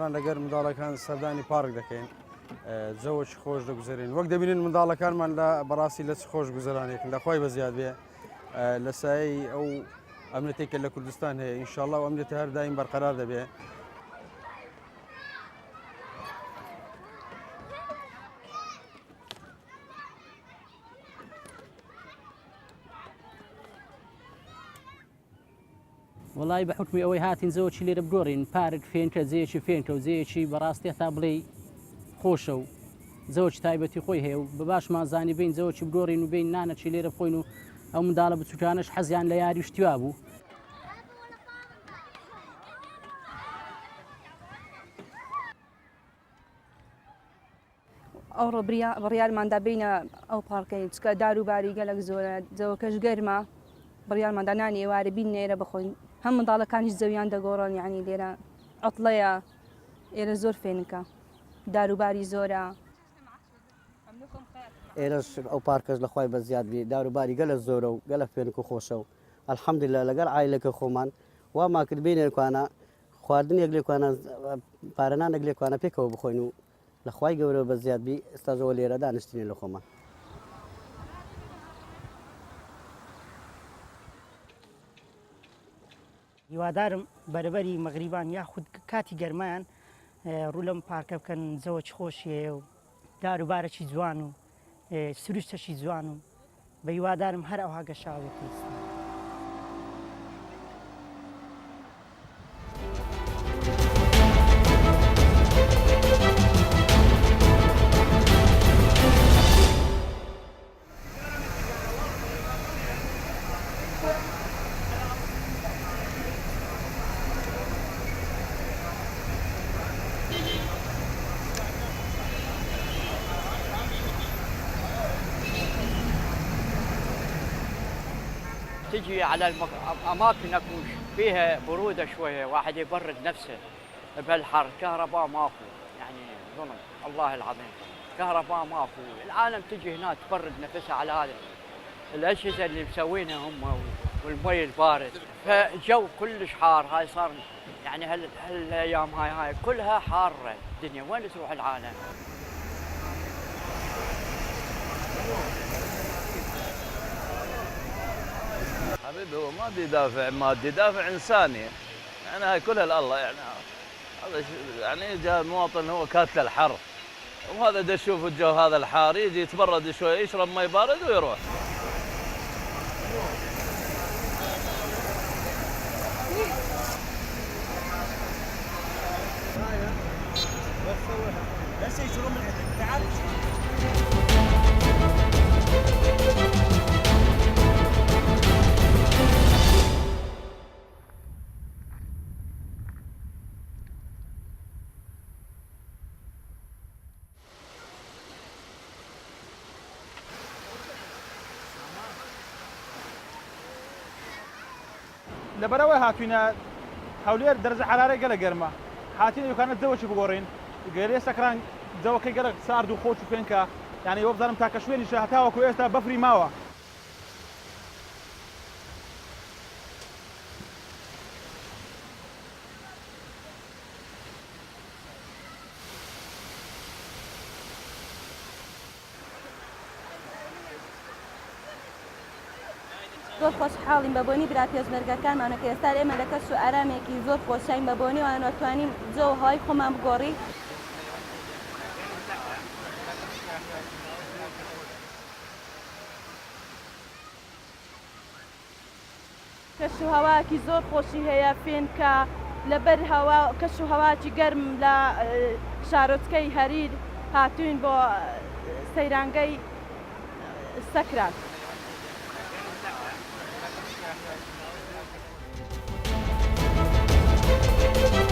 جاران لەگەر منداڵەکان سەردانی پارک دەکەین جەوەکی خۆش دەگوزارین وەک دەبینین منداڵەکانمان لە بەڕاستی لە خۆش گوزەرانێکن لەخوای بەزیاد بێ لە سایەی ئەو ئەمنێتێکە لە کوردستان هەیە ئینشاءڵڵا و ئەمنێتە هەر دایم بەرقەرار دەبێ. وڵی بە حکمی ئەوەی هاتین زەوەکی لێرە بگۆڕین پارک فێنکە جەیەکی فێنکە و جەیەکی بەڕاستی تا بڵێ خۆشە و زەوەکی تایبەتی خۆی هەیە و بە باشمان زانی بین زەوەکی بگۆڕین و بین نانەچی لێرە بخۆین و ئەو منداڵە بچووکانش حەزیان لە یاری شتیوا بوو. ئەوڕۆ بڕیارماندا بینە ئەو پارکەی چکە داروباری گەلک زۆرە جەوەکەش گەرمە بڕیارماندا نانی ئێوارە بین نێرە بخۆین هەم منداڵەکانیش زەویان دەگۆڕن یعنی لێرە عەتڵەیە ئێرە زۆر فێنکە داروباری زۆرە. ئێرەش ئەو پارکەش لەخوای بەزیاد بێ داروباری گەلە زۆرە و گەلە فێنک و خۆشە و ئەلحەمدولیلا لەگەڵ عایلەکە خۆمان وامان کرد بینێکوانە خواردنێک لێکوانە پارەنانێک لێکوانە پێکەوە بخۆین و لەخوای گەورەوە بەزیاد بی ئێستاژەوە لێرە دانیشتینێ لە خۆمان. هیوادارم بەرەبەری مەغریبان یاخود کاتی گەرمایان ڕوو لەم پارکە بکەن زەوەکی خۆشیە و داروبارەکی جوان و سروشتەشی جوان و بە هیوادارم هەر ئەوها گەشاوێت پێویستە. تجي على أماكن أكو فيها برودة شوية واحد يبرد نفسه بهالحر كهرباء ماكو يعني ظلم الله العظيم كهرباء ماكو العالم تجي هنا تبرد نفسها على هذا الأجهزة اللي مسوينها هم والمي البارد فالجو كلش حار هاي صار يعني هالأيام هاي كلها حارة الدنيا وين تروح العالم. حبيبي هو ما دي دافع مادي دافع انساني يعني هاي كلها لله يعني هذا يعني جاء المواطن هو كاتل الحر وهذا دا يشوف الجو هذا الحار يجي يتبرد شوي يشرب مي بارد ويروح. لەبەرەوەی هاتوینە هەولێر دەرەجە حرارەی گەلە گەرمە هاتیینە دوکانە جەوەکی بگۆڕین گەلێ سەکران جەوەکەی گەلک سارد و خۆش و فێنکە یعنی ئەوە بزانم تاکە شوێنیشە هەتاوەکو ئێستا بەفری ماوە. زۆر خۆشحاڵین بەبوونی برا پێشمەرگەکانمانە کە ئێستا ئێمە لە کەس و ئارامێکی زۆر خۆشین بەبوونیوان ناتوانین جەو هەوای خۆمان بگۆڕی. کەش و هەواکی زۆر خۆشی هەیە فێنکە لەبەر کەش و هەواکی گەرم لە شارۆچکەی هەریر هاتوین بۆ سەیرانگەی سەکران. Thank you.